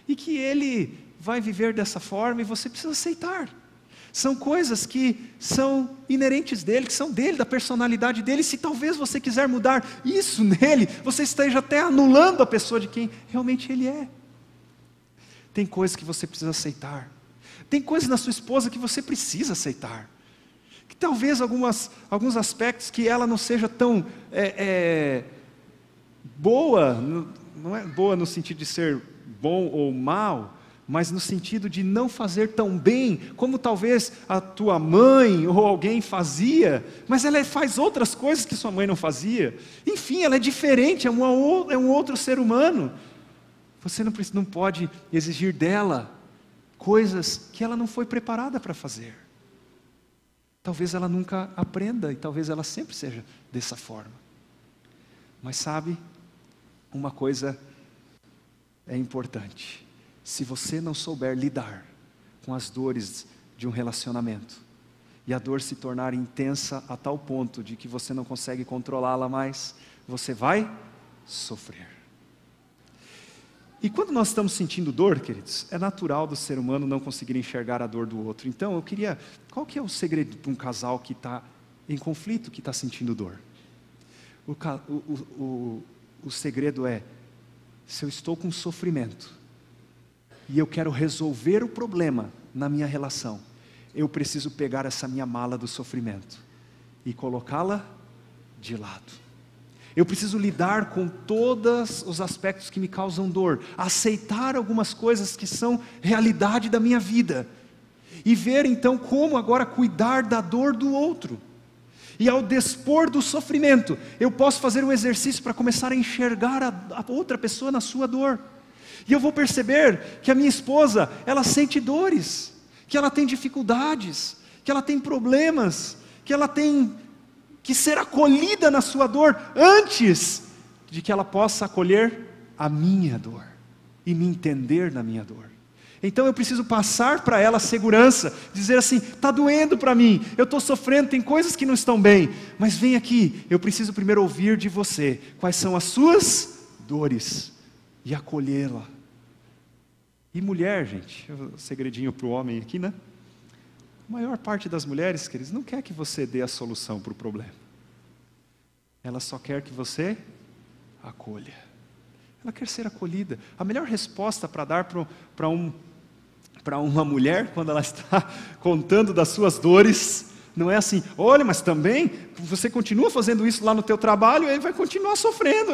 e que ele vai viver dessa forma, e você precisa aceitar. São coisas que são inerentes dele, que são dele, da personalidade dele. Se talvez você quiser mudar isso nele, você esteja até anulando a pessoa de quem realmente ele é. Tem coisas que você precisa aceitar. Tem coisas na sua esposa que você precisa aceitar. Que talvez alguns aspectos que ela não seja tão boa, não é boa no sentido de ser bom ou mal, mas no sentido de não fazer tão bem, como talvez a tua mãe ou alguém fazia, mas ela faz outras coisas que sua mãe não fazia. Enfim, ela é diferente, é um outro ser humano. Você não pode exigir dela coisas que ela não foi preparada para fazer. Talvez ela nunca aprenda, e talvez ela sempre seja dessa forma. Mas sabe, uma coisa é importante: se você não souber lidar com as dores de um relacionamento, e a dor se tornar intensa a tal ponto de que você não consegue controlá-la mais, você vai sofrer. E quando nós estamos sentindo dor, queridos, é natural do ser humano não conseguir enxergar a dor do outro. Então qual que é o segredo para um casal que está em conflito, que está sentindo dor? O segredo é: se eu estou com sofrimento, e eu quero resolver o problema na minha relação, eu preciso pegar essa minha mala do sofrimento e colocá-la de lado. Eu preciso lidar com todos os aspectos que me causam dor, aceitar algumas coisas que são realidade da minha vida, e ver então como agora cuidar da dor do outro. E ao dispor do sofrimento, eu posso fazer um exercício para começar a enxergar a outra pessoa na sua dor. E eu vou perceber que a minha esposa, ela sente dores, que ela tem dificuldades, que ela tem problemas, que ela tem que ser acolhida na sua dor, antes de que ela possa acolher a minha dor, e me entender na minha dor. Então eu preciso passar para ela a segurança, dizer assim: está doendo para mim, eu estou sofrendo, tem coisas que não estão bem, mas vem aqui, eu preciso primeiro ouvir de você, quais são as suas dores, e acolhê-la. E mulher, gente, segredinho para o homem aqui, né? A maior parte das mulheres, queridos, não quer que você dê a solução para o problema. Ela só quer que você acolha. Ela quer ser acolhida. A melhor resposta para dar para uma mulher, quando ela está contando das suas dores, não é assim: olha, mas também você continua fazendo isso lá no teu trabalho, ele vai continuar sofrendo.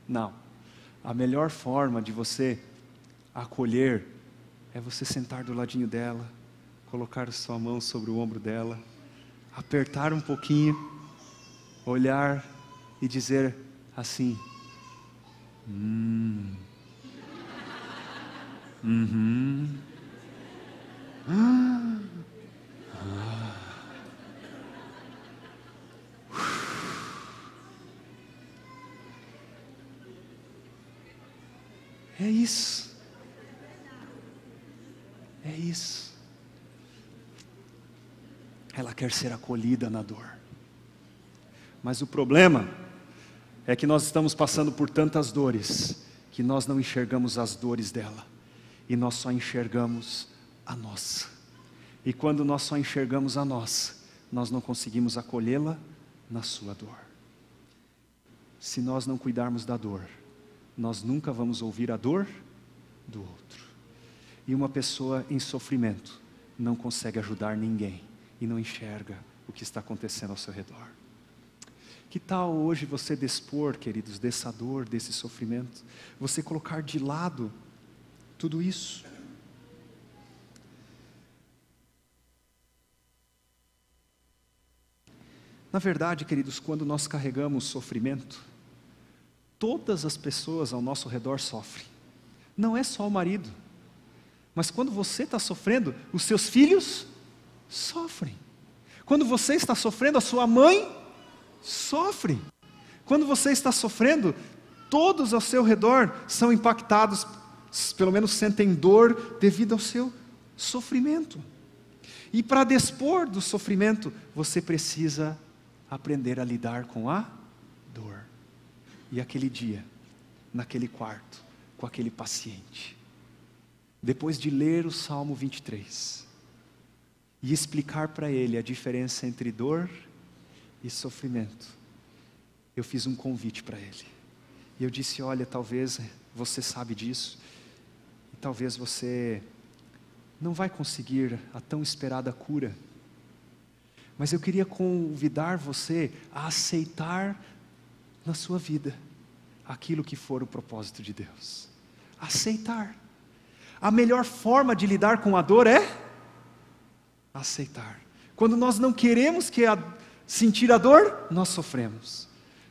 Não. A melhor forma de você acolher é você sentar do ladinho dela, colocar a sua mão sobre o ombro dela, apertar um pouquinho, olhar e dizer assim: É isso. É isso. Ela quer ser acolhida na dor. Mas o problema é que nós estamos passando por tantas dores, que nós não enxergamos as dores dela, e nós só enxergamos a nossa. E quando nós só enxergamos a nossa, nós não conseguimos acolhê-la na sua dor. Se nós não cuidarmos da dor, nós nunca vamos ouvir a dor do outro. E uma pessoa em sofrimento não consegue ajudar ninguém, e não enxerga o que está acontecendo ao seu redor. Que tal hoje você dispor, queridos, dessa dor, desse sofrimento, você colocar de lado tudo isso? Na verdade, queridos, quando nós carregamos sofrimento, todas as pessoas ao nosso redor sofrem. Não é só o marido, mas quando você está sofrendo, os seus filhos sofrem. Quando você está sofrendo, a sua mãe sofre. Quando você está sofrendo, todos ao seu redor são impactados pelo menos sentem dor devido ao seu sofrimento. E para dispor do sofrimento, você precisa aprender a lidar com a dor. E aquele dia, naquele quarto, com aquele paciente, depois de ler o Salmo 23, e explicar para ele a diferença entre dor e sofrimento, eu fiz um convite para ele. E eu disse: olha, talvez você sabe disso, e talvez você não vai conseguir a tão esperada cura, mas eu queria convidar você a aceitar na sua vida aquilo que for o propósito de Deus. Aceitar. A melhor forma de lidar com a dor é aceitar. Quando nós não queremos sentir a dor, nós sofremos.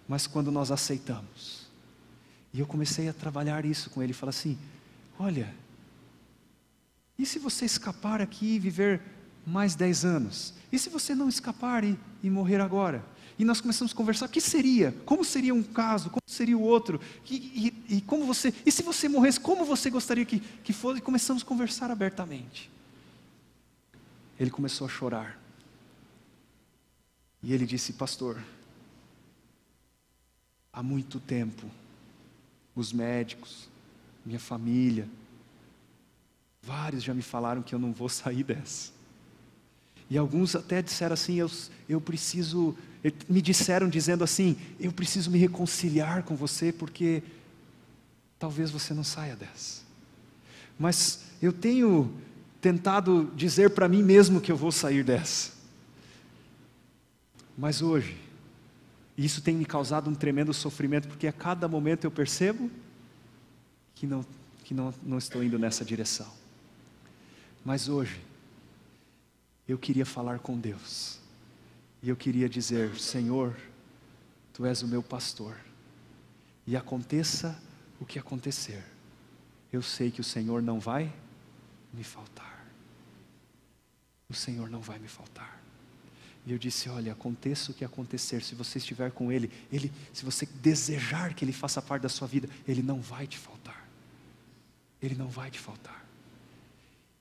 Mas quando nós aceitamos, e eu comecei a trabalhar isso com ele, falar assim: olha, e se você escapar aqui e viver mais 10 anos? E se você não escapar e morrer agora? E nós começamos a conversar: o que seria? Como seria um caso? Como seria o outro? E como você? E se você morresse, como você gostaria que fosse? E começamos a conversar abertamente. Ele começou a chorar. E ele disse: pastor, há muito tempo, os médicos, minha família, vários já me falaram que eu não vou sair dessa. E alguns até disseram assim: eu preciso, me disseram dizendo assim: eu preciso me reconciliar com você, porque talvez você não saia dessa. Mas eu tenho tentado dizer para mim mesmo que eu vou sair dessa. Mas hoje, isso tem me causado um tremendo sofrimento, porque a cada momento eu percebo que não estou indo nessa direção. Mas hoje, eu queria falar com Deus, e eu queria dizer: Senhor, Tu és o meu pastor, e aconteça o que acontecer, eu sei que o Senhor não vai me faltar. O Senhor não vai me faltar. E eu disse: olha, aconteça o que acontecer, se você estiver com Ele, se você desejar que Ele faça parte da sua vida, Ele não vai te faltar. Ele não vai te faltar.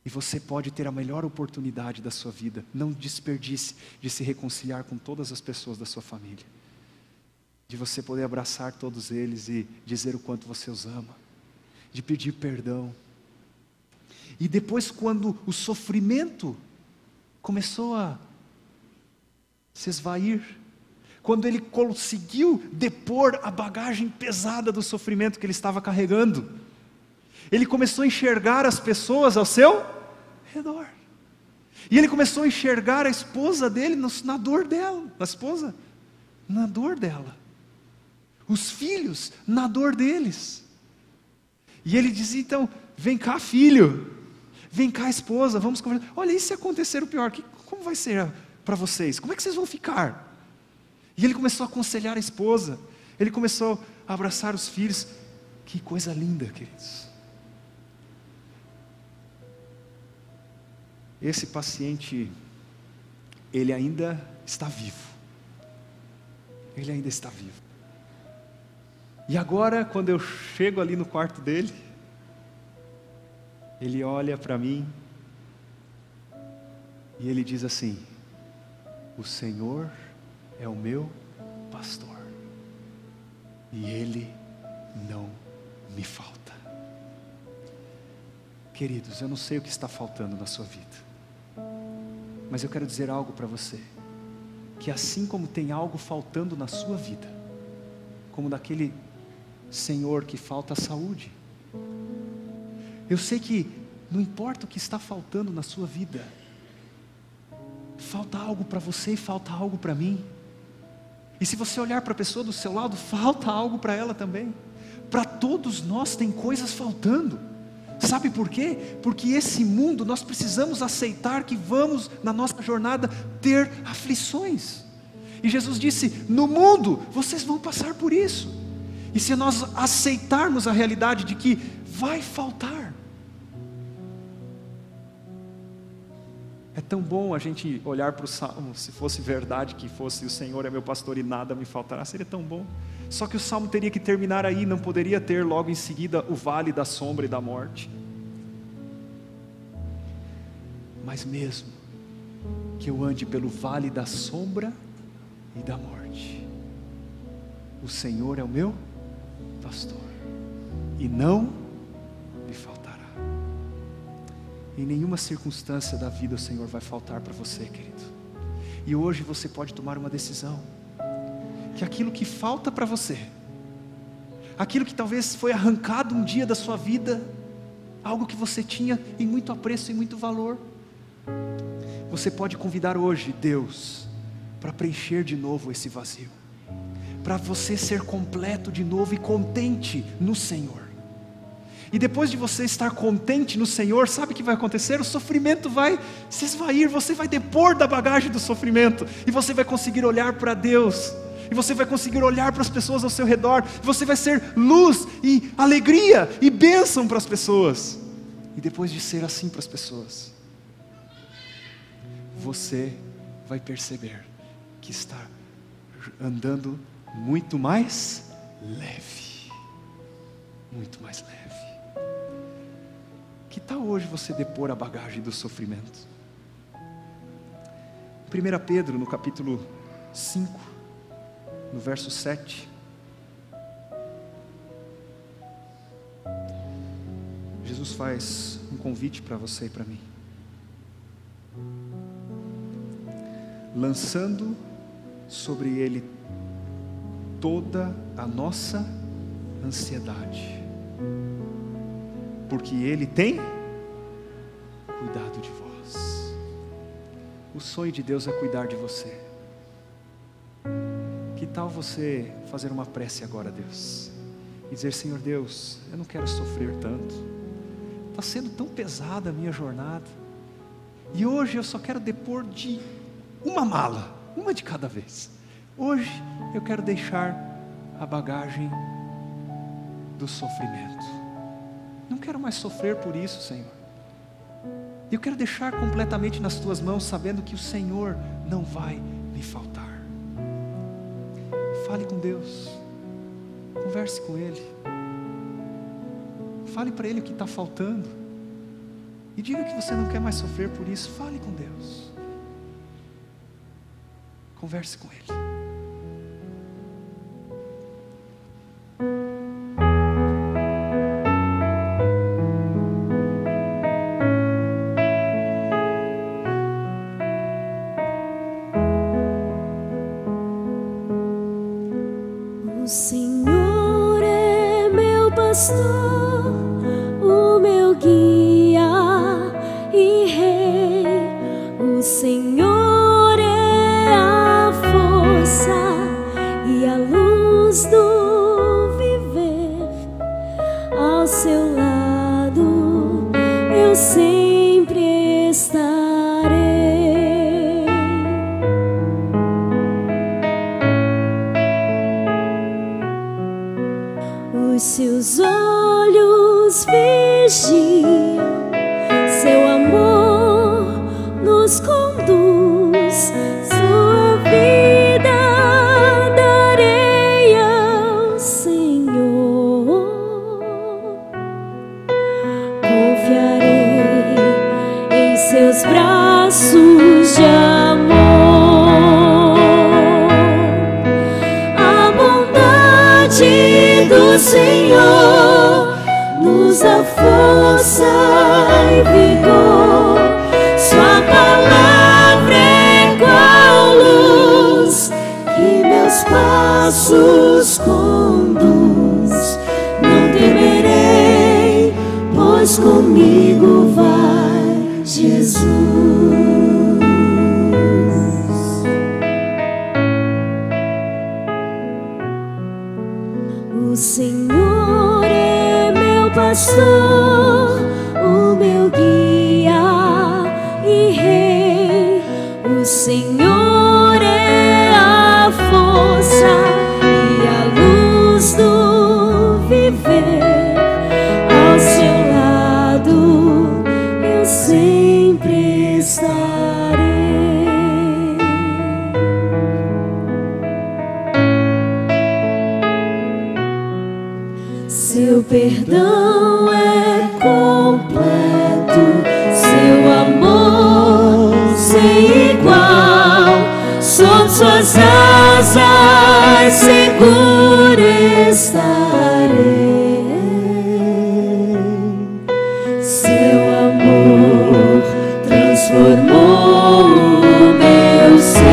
E você pode ter a melhor oportunidade da sua vida. Não desperdice de se reconciliar com todas as pessoas da sua família, de você poder abraçar todos eles e dizer o quanto você os ama, de pedir perdão. E depois, quando o sofrimento começou a se esvair, quando ele conseguiu depor a bagagem pesada do sofrimento que ele estava carregando, ele começou a enxergar as pessoas ao seu redor. E ele começou a enxergar a esposa dele na dor dela. A esposa na dor dela. Os filhos na dor deles. E ele dizia: então, vem cá, filho. Vem cá, esposa, vamos conversar. Olha, e se acontecer o pior? Como vai ser para vocês? Como é que vocês vão ficar? E ele começou a aconselhar a esposa. Ele começou a abraçar os filhos. Que coisa linda, queridos. Esse paciente, ele ainda está vivo. Ele ainda está vivo. E agora, quando eu chego ali no quarto dele, ele olha para mim e ele diz assim: o Senhor é o meu pastor, e Ele não me falta. Queridos, eu não sei o que está faltando na sua vida, mas eu quero dizer algo para você, que assim como tem algo faltando na sua vida, como daquele senhor que falta a saúde, eu sei que não importa o que está faltando na sua vida, falta algo para você e falta algo para mim. E se você olhar para a pessoa do seu lado, falta algo para ela também. Para todos nós tem coisas faltando. Sabe por quê? Porque esse mundo, nós precisamos aceitar que vamos na nossa jornada ter aflições. E Jesus disse: no mundo vocês vão passar por isso. E se nós aceitarmos a realidade de que vai faltar, É tão bom a gente olhar para o Salmo, se fosse verdade que fosse o Senhor é meu pastor e nada me faltará, seria tão bom. Só que o Salmo teria que terminar aí, não poderia ter logo em seguida o vale da sombra e da morte. Mas mesmo que eu ande pelo vale da sombra e da morte, o Senhor é o meu pastor e não me faltará. Em nenhuma circunstância da vida o Senhor vai faltar para você, querido. E hoje você pode tomar uma decisão, que aquilo que falta para você, aquilo que talvez foi arrancado um dia da sua vida, algo que você tinha em muito apreço e muito valor, você pode convidar hoje Deus para preencher de novo esse vazio, para você ser completo de novo e contente no Senhor. E depois de você estar contente no Senhor, sabe o que vai acontecer? O sofrimento vai se esvair, você vai depor da bagagem do sofrimento, e você vai conseguir olhar para Deus, e você vai conseguir olhar para as pessoas ao seu redor, e você vai ser luz e alegria e bênção para as pessoas. E depois de ser assim para as pessoas, você vai perceber que está andando muito mais leve, muito mais leve. Que tal hoje você depor a bagagem do sofrimento? 1 Pedro, no capítulo 5, no verso 7, Jesus faz um convite para você e para mim, lançando sobre Ele toda a nossa ansiedade, porque Ele tem cuidado de vós. O sonho de Deus é cuidar de você. Que tal você fazer uma prece agora a Deus, e dizer: Senhor Deus, eu não quero sofrer tanto, está sendo tão pesada a minha jornada, e hoje eu só quero depor de uma mala, uma de cada vez. Hoje eu quero deixar a bagagem do sofrimento. Não quero mais sofrer por isso, Senhor. Eu quero deixar completamente nas Tuas mãos, sabendo que o Senhor não vai me faltar. Fale com Deus, converse com Ele, fale para Ele o que está faltando, e diga que você não quer mais sofrer por isso. Fale com Deus, converse com Ele. O Senhor é meu pastor, o meu guia e rei. O Senhor é a força e a luz do viver. Ao seu lado eu sempre estarei. Os seus olhos vigiam, seu amor nos conduz, sua vida darei ao Senhor. Confiarei em seus braços de amor. A bondade do Senhor nos dá força e vigor. Sua palavra é igual luz que meus passos conduz. Não temerei, pois comigo vai Jesus. O Senhor é meu pastor, o meu guia e rei. O Senhor é a força e a luz do viver. Ao seu lado eu sempre estarei. Seu perdão é completo, seu amor sem igual, sob suas asas seguro estarei. Seu amor transformou o meu ser.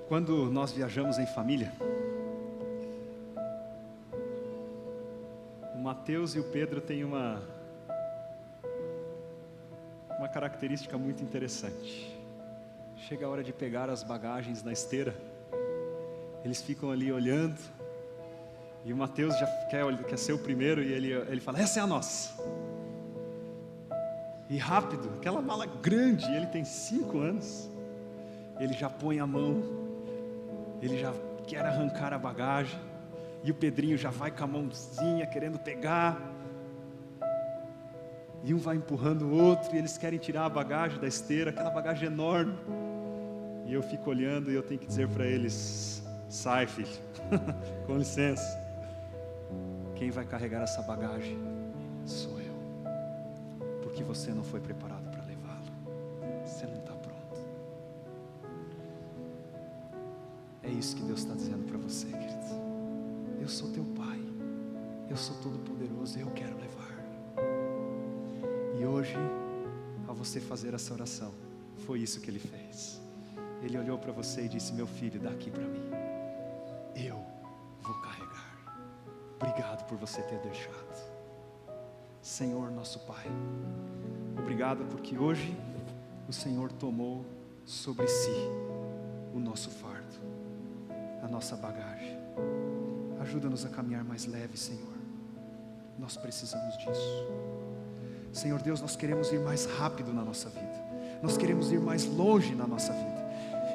Quando nós viajamos em família, o Mateus e o Pedro têm uma característica muito interessante. Chega a hora de pegar as bagagens na esteira, eles ficam ali olhando, e o Mateus já quer ser o primeiro, e ele fala: essa é a nossa. E rápido, aquela mala grande, ele tem 5 anos, ele já põe a mão, ele já quer arrancar a bagagem, e o Pedrinho já vai com a mãozinha querendo pegar, e um vai empurrando o outro, e eles querem tirar a bagagem da esteira, aquela bagagem enorme, e eu fico olhando, e eu tenho que dizer para eles: sai, filho, com licença, quem vai carregar essa bagagem sou eu, porque você não foi preparado para levá-lo, você não está pronto. É isso que Deus está dizendo para você, querido. Eu sou teu Pai, eu sou todo poderoso, eu quero levar. E hoje, ao você fazer essa oração, foi isso que Ele fez. Ele olhou para você e disse: meu filho, dá aqui para mim, eu vou carregar. Obrigado por você ter deixado. Senhor nosso Pai, obrigado porque hoje o Senhor tomou sobre si o nosso fardo, a nossa bagagem. Ajuda-nos a caminhar mais leve, Senhor. Nós precisamos disso. Senhor Deus, nós queremos ir mais rápido na nossa vida, nós queremos ir mais longe na nossa vida,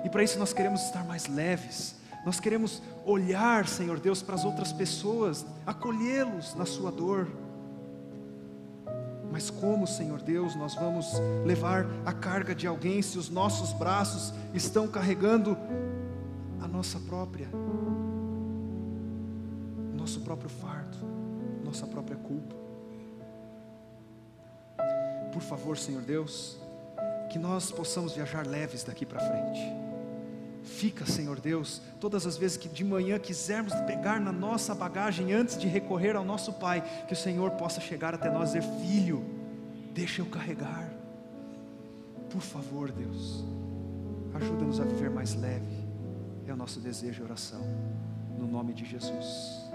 e para isso nós queremos estar mais leves. Nós queremos olhar, Senhor Deus, para as outras pessoas, acolhê-los na sua dor. Mas como, Senhor Deus, nós vamos levar a carga de alguém se os nossos braços estão carregando a nosso próprio fardo, nossa própria culpa? Por favor, Senhor Deus, que nós possamos viajar leves daqui para frente. Fica, Senhor Deus, todas as vezes que de manhã quisermos pegar na nossa bagagem antes de recorrer ao nosso Pai, que o Senhor possa chegar até nós e dizer: filho, deixa eu carregar. Por favor, Deus, ajuda-nos a viver mais leve. É o nosso desejo e oração, no nome de Jesus.